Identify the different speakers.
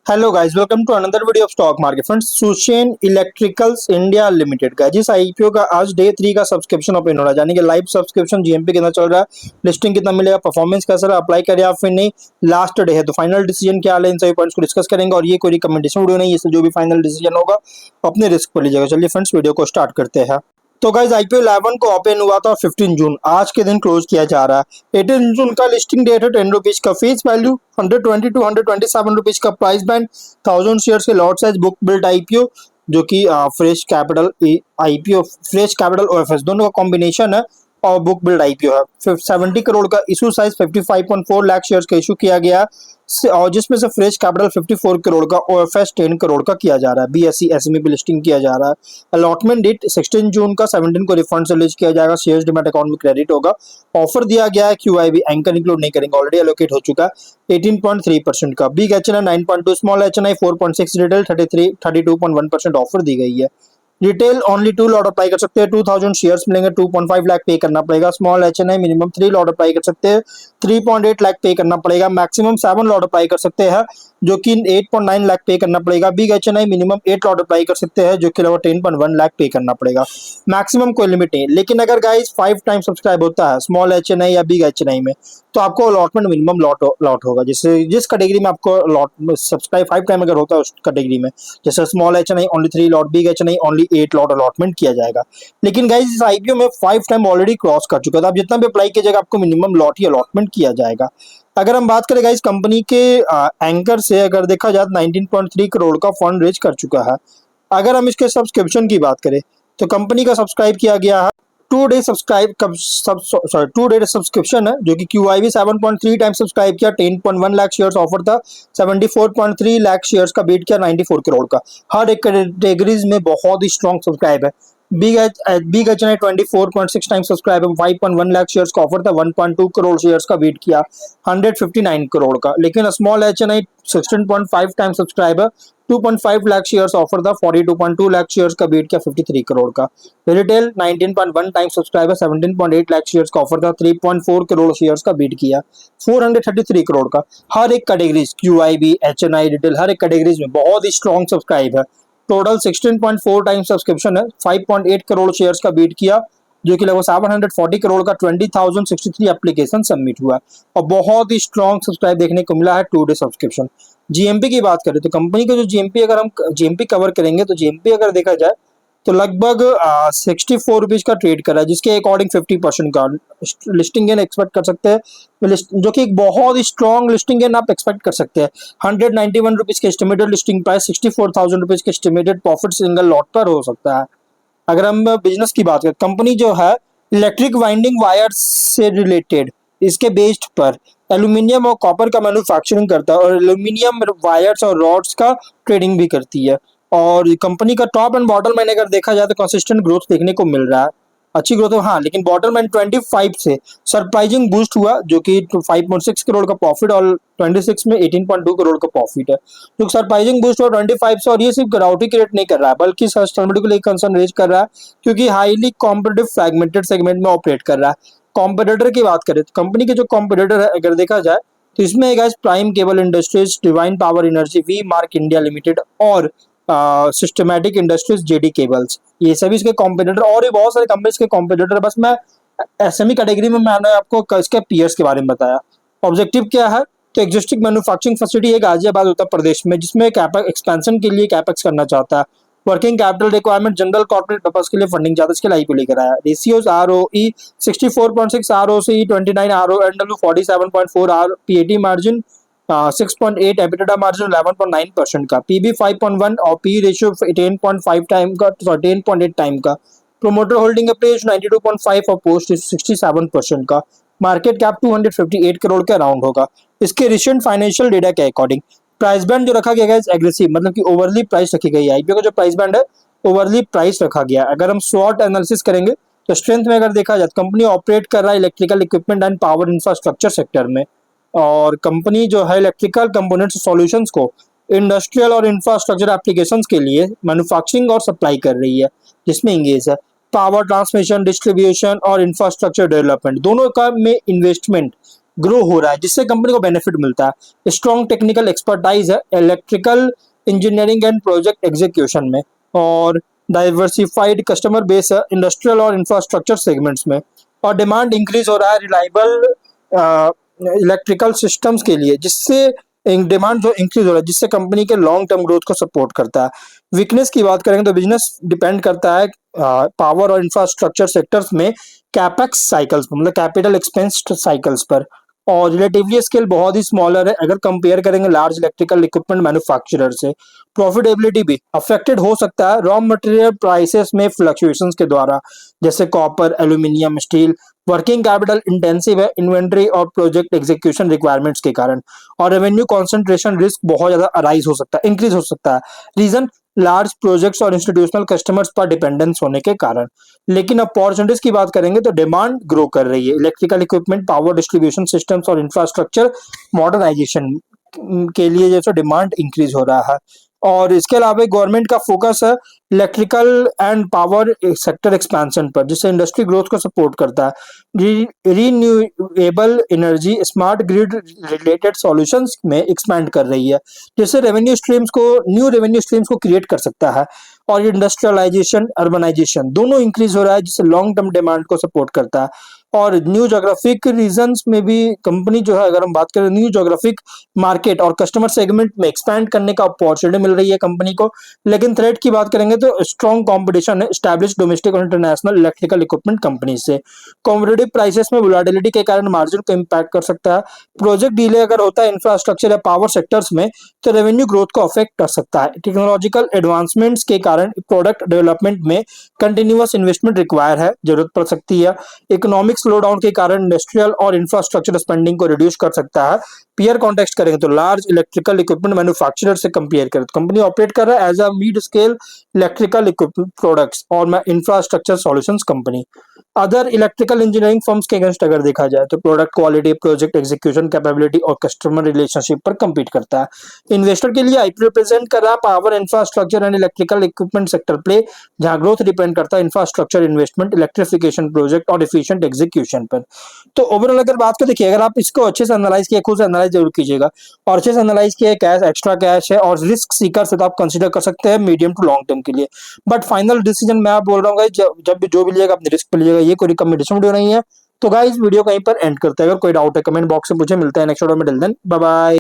Speaker 1: Hello guys, welcome to another video of stock market friends. Sushen electricals India limited का जिस IPO का आज day 3 का सब्सक्रिप्शन ओपन हो रहा है, यानी कि लाइव सब्सक्रिप्शन जीएमपी कितना चल रहा है, लिस्टिंग कितना मिलेगा, परफॉर्मेंस कैसा रहा, अप्लाई करें या फिर नहीं, लास्ट डे है तो फाइनल डिसीजन क्या है, इन सभी पॉइंट्स को डिस्कस करेंगे। और ये कोई रिकमेंडेशन वीडियो नहीं है, इसलिए जो भी फाइनल डिसीजन होगा अपने रिस्क पर लीजिएगा। चलिए फ्रेंड्स, वीडियो को स्टार्ट करते हैं। तो गाइज आईपीओ 11 को ओपन हुआ था 15 जून, आज के दिन क्लोज किया जा रहा है। 18 जून का लिस्टिंग डेट है, 10 रुपीज का फेस वैल्यू, 120 टू 127 रुपीज का प्राइस बैंड, 1000 शेयर्स के lot size, book build IPO जो कि fresh capital IPO, fresh capital OFS दोनों का कॉम्बिनेशन है और बुक बिल्ड आईपीओ है। 70 करोड़ का इशू साइज, 55.4 लाख शेयर्स का इशू किया गया और जिसमें से फ्रेश कैपिटल 54 करोड़ का, ओएफएस 10 करोड़ का किया जा रहा है। बीएसई एसएमई पे लिस्टिंग किया जा रहा है। अलॉटमेंट डेट 16 जून का, 17 को रिफंड से रिलीज किया जाएगा, शेयर्स डिमैट अकाउंट में क्रेडिट होगा। ऑफर दिया गया है, क्यूआईबी एंकर इंक्लूड नहीं करेंगे, ऑलरेडी एलोकेट हो चुका है 18.3% का। Big HNI 9.2, small HNI 4.6, retail 32.1% offer दी गई है। रिटेल ओनली 2 लॉट अप्लाई कर सकते हैं, 2000 शेयर्स मिलेंगे, 2.5 लाख पे करना पड़ेगा। Small HNI minimum 3 lot apply कर सकते हैं, 3.8 लाख पे करना पड़ेगा। मैक्सिमम 7 लॉट अप्लाई कर सकते हैं जो कि 8.9 लाख पे करना पड़ेगा। Big HNI minimum 8 lot apply कर सकते हैं जो कि लगभग 10.1 लाख पे करना पड़ेगा। मैक्सिमम कोई लिमिट नहीं, लेकिन अगर गाइस 5 टाइम सब्सक्राइब होता है स्मॉल एचएनआई या बिग एचएनआई में, तो आपको अलॉटमेंट मिनिमम लॉट होगा। जैसे जिस कैटेगरी में आपको लॉट सब्सक्राइब 5 टाइम अगर होता है उस कैटेगरी में, जैसे small HNI only 3 lot, big HNI only 8 lot allotment किया जाएगा। लेकिन गाइस इस आईपीओ में 5 टाइम ऑलरेडी क्रॉस कर चुका था, आप जितना भी अप्लाई कीजिएगा आपको मिनिमम लॉट ही अलॉटमेंट किया जाएगा। अगर हम बात करें गाइस कंपनी के एंकर से, अगर देखा जाए 19.3 करोड़ का फंड रेज कर चुका है। अगर हम इसके सब्सक्रिप्शन की बात करें तो कंपनी का सब्सक्राइब किया गया है 2 डे सब्सक्रिप्शन है जो कि क्यूआईबी 7.3 टाइम सब्सक्राइब किया, 10.1 लाख शेयर्स ऑफर था, 74.3 लाख शेयर्स का बीट किया, 94 करोड़ का। हर एक कैटेगरीज में बहुत ही स्ट्रॉन्ग सब्सक्राइब है। बिग एचएनआई 24.6 टाइम सब्सक्राइब है, 5.1 लाख शेयर्स का ऑफर था, 1.2 करोड़ शेयर्स का बीट किया, 159 करोड़ का। लेकिन स्मॉल एचएनआई 16.5 टाइम सब्सक्राइब है, 2.5 लाख शेयर्स ऑफर था, 42.2 लाख शेयर्स का बीट किया, 53 करोड़ का। Retail 19.1 time subscriber, 17.8 lakh shares का ऑफर था, 3.4 करोड़ शेयर्स का बीट किया, 433 करोड़ का। हर एक कैटेगरीज क्यूआईबी एचएनआई रिटेल हर एक कैटेगरीज में बहुत ही स्ट्रॉन्ग सब्सक्राइब है। टोटल 16.4 टाइम सब्सक्रिप्शन है, 5.8 करोड़ शेयर्स का बीट किया जो कि लगभग 740 करोड़ का, 20,063 एप्लीकेशन सबमिट हुआ और बहुत ही स्ट्रॉन्ग सब्सक्राइब देखने को मिला है 2 डे सब्सक्रिप्शन। जीएमपी की बात करें तो कंपनी का जो जीएमपी, अगर हम जीएमपी कवर करेंगे तो जीएमपी अगर देखा जाए तो लगभग 64 रुपीज का ट्रेड कर रहा है, जिसके अकॉर्डिंग 50% का लिस्टिंग गेन एक्सपेक्ट कर सकते हैं, जो कि एक बहुत ही स्ट्रॉन्ग लिस्टिंग गेन आप एक्सपेक्ट कर सकते हैं। 191 रुपीज के एस्टिमेटेड लिस्टिंग प्राइस, 64,000 रुपीज के एस्टिमेटेड प्रॉफिट सिंगल लॉट पर हो सकता है। अगर हम बिजनेस की बात करें, कंपनी जो है इलेक्ट्रिक वाइंडिंग वायर्स से रिलेटेड इसके बेस्ड पर एल्यूमिनियम और कॉपर का मैन्युफैक्चरिंग करता है और एल्यूमिनियम वायर्स और रॉड्स का ट्रेडिंग भी करती है। और कंपनी का टॉप एंड बॉटम लाइन अगर देखा जाए तो कंसिस्टेंट ग्रोथ देखने को मिल रहा है, अच्छी ग्रोथ है हाँ, लेकिन बॉटम लाइन 25 से सरप्राइजिंग बूस्ट हुआ जो कि 5.6 करोड़ का प्रॉफिट और 26 में 18.2 करोड़ का प्रॉफिट है। तो सरप्राइजिंग बूस्ट हुआ 25 से, और ये सिर्फ ग्राउटी क्रिएट नहीं कर रहा है बल्कि सस्टेनेबिलिटी को लेकर कंसर्न रेज कर रहा है क्योंकि हाईली कॉम्पिटिटिव फ्रैगमेंटेड सेगमेंट में ऑपरेट कर रहा है। कॉम्पिटिटर की बात करें तो कंपनी के जो कॉम्पिटिटर है अगर देखा जाए तो इसमें guys prime cable industries, divine power energy, V mark India limited और सिस्टमैटिक इंडस्ट्रीज, जेडी केबल्स, ये सभी इसके कॉम्पिटिटर और भी बहुत सारे कंपनीज के कॉम्पिटिटर। बस मैं एसएमई कैटेगरी में मैंने आपको इसके पीयर्स के बारे में बताया। ऑब्जेक्टिव क्या है तो एग्जिस्टिंग मैन्युफैक्चरिंग फैसिलिटी है गाजियाबाद उत्तर प्रदेश में, जिसमें कैपेक्स एक्सपेंशन के लिए कैपेक्स करना चाहता है। Working capital requirement general corporate purpose के लिए फंडिंग चाहता है, इसके लाइक लेकर आया। रेशियोज ROE 64.6, ROCE 29, RONW 47.4, आर पीएटी मार्जिन 6.8, एबिटा मार्जिन 11.9% का, पीबी 5.1 और पी रेशियो 10.5 टाइम का, 10.8 टाइम का। प्रोमोटर होल्डिंग अप्रेज 92.5 और पोस्ट 67% का। मार्केट कैप 258 करोड़ के अराउंड होगा। इसके रिसेंट फाइनेंशियल डेटा के अकॉर्डिंग प्राइस बैंड जो रखा गया है एग्रेसिव, मतलब कि ओवरली प्राइस रखी गई है। आईपीओ का जो प्राइस बैंड है ओवरली प्राइस रखा गया है। अगर हम शॉर्ट एनालिसिस करेंगे तो स्ट्रेंथ में अगर देखा जाए कंपनी ऑपरेट कर रहा है electrical equipment and power infrastructure sector में, और कंपनी जो है इलेक्ट्रिकल कंपोनेंट्स सॉल्यूशंस को इंडस्ट्रियल और इंफ्रास्ट्रक्चर एप्लीकेशंस के लिए मैन्युफैक्चरिंग और सप्लाई कर रही है, जिसमें इंगेज है पावर ट्रांसमिशन, डिस्ट्रीब्यूशन और इंफ्रास्ट्रक्चर डेवलपमेंट दोनों का में इन्वेस्टमेंट ग्रो हो रहा है, जिससे कंपनी को बेनिफिट मिलता है। स्ट्रॉन्ग टेक्निकल एक्सपर्टाइज है electrical engineering and project execution में, और डाइवर्सिफाइड कस्टमर बेस है इंडस्ट्रियल और इंफ्रास्ट्रक्चर सेगमेंट्स में, और डिमांड इंक्रीज हो रहा है रिलायबल इलेक्ट्रिकल सिस्टम्स के लिए, जिससे डिमांड जो इंक्रीज हो रहा है, जिससे कंपनी के लॉन्ग टर्म ग्रोथ को सपोर्ट करता है। वीकनेस की बात करेंगे तो बिजनेस डिपेंड करता है पावर और इंफ्रास्ट्रक्चर सेक्टर्स में कैपेक्स साइकिल्स पर, मतलब कैपिटल एक्सपेंस साइकिल्स पर, और रिलेटिवली स्केल बहुत ही स्मॉलर है अगर कंपेयर करेंगे लार्ज इलेक्ट्रिकल इक्विपमेंट मैन्युफैक्चरर से। प्रॉफिटेबिलिटी भी अफेक्टेड हो सकता है रॉ मटेरियल प्राइसेस में फ्लक्चुएशंस के द्वारा, जैसे copper, aluminium, steel. Working capital intensive है इन्वेंट्री और प्रोजेक्ट एग्जीक्यूशन रिक्वायरमेंट्स के कारण, और रेवेन्यू कॉन्सेंट्रेशन रिस्क बहुत ज्यादा अराइज हो सकता है, इंक्रीज हो सकता है। रीजन लार्ज प्रोजेक्ट्स और इंस्टीट्यूशनल कस्टमर्स पर डिपेंडेंस होने के कारण। लेकिन अपॉर्चुनिटीज की बात करेंगे तो डिमांड ग्रो कर रही है electrical equipment, power distribution systems और इंफ्रास्ट्रक्चर मॉडर्नाइजेशन के लिए, जैसे डिमांड इंक्रीज हो रहा है। और इसके अलावा गवर्नमेंट का फोकस है electrical and power sector expansion पर, जिससे इंडस्ट्री ग्रोथ को सपोर्ट करता है। Renewable energy smart grid related solutions में एक्सपैंड कर रही है, जिससे न्यू रेवेन्यू स्ट्रीम्स को क्रिएट कर सकता है। और इंडस्ट्रियलाइजेशन, अर्बनाइजेशन दोनों इंक्रीज हो रहा है, जिससे लॉन्ग टर्म डिमांड को सपोर्ट करता है। और न्यू जोग्राफिक रीजन्स में भी कंपनी जो है, अगर हम बात करें न्यू जोग्राफिक मार्केट और कस्टमर सेगमेंट में एक्सपैंड करने का अपॉर्चुनिटी मिल रही है कंपनी को। लेकिन थ्रेट की बात करेंगे तो स्ट्रॉन्ग कंपटीशन है एस्टैब्लिश्ड डोमेस्टिक और इंटरनेशनल इलेक्ट्रिकल इक्विपमेंट कंपनी से। कॉम्पिटिटिव प्राइसेस में वोलेटिलिटी के कारण मार्जिन को इम्पैक्ट कर सकता है। प्रोजेक्ट डिले अगर होता है इंफ्रास्ट्रक्चर या पावर सेक्टर्स में तो रेवेन्यू ग्रोथ को अफेक्ट कर सकता है। टेक्नोलॉजिकल एडवांसमेंट्स के कारण प्रोडक्ट डेवलपमेंट में कंटिन्यूअस इन्वेस्टमेंट रिक्वायर है, जरूरत पड़ सकती है। इकोनॉमिक स्लो डाउन के कारण इंडस्ट्रियल और इंफ्रास्ट्रक्चर स्पेंडिंग को रिड्यूस कर सकता है। पीयर कॉन्टेक्स्ट करेंगे तो लार्ज इलेक्ट्रिकल इक्विपमेंट मैन्युफैक्चरर से कंपेयर करें तो कंपनी ऑपरेट कर रहा है as a mid scale electrical equipment products और infrastructure solutions company. Other electrical engineering firms के अगेंस्ट अगर देखा जाए तो product quality, project execution capability और कस्टमर रिलेशनशिप पर compete करता है। इन्वेस्टर के लिए आईपीओ रिप्रेजेंट कर रहा power, infrastructure and electrical equipment sector play, जहां ग्रोथ डिपेंड करता है इंफ्रास्ट्रक्चर इन्वेस्टमेंट, इलेक्ट्रिफिकेशन प्रोजेक्ट और एफिशिएंट एग्जीक्यूशन पर। तो ओवरऑल अगर बात को देखिए, अगर आप इसको अच्छे से एनालाइज किए, खुद से एनालाइज जरूर कीजिएगा, और अच्छे से एनालाइज किए कैश एक्स्ट्रा कैश है और रिस्क सीकर से तो आप कंसीडर कर सकते हैं मीडियम टू लॉन्ग टर्म के लिए। बट फाइनल डिसीजन मैं आप बोल रहा हूँ गाइस, जब भी जो भी लीजिएगा अपने रिस्क पे लीजिएगा, ये कोई रिकमेंडेशन वीडियो नहीं है। तो गाइस वीडियो कहीं पर एंड करते हैं। अगर कोई डाउट है कमेंट बॉक्स में पूछे। मिलते हैं नेक्स्ट वीडियो में, टिल देन बाय बाय।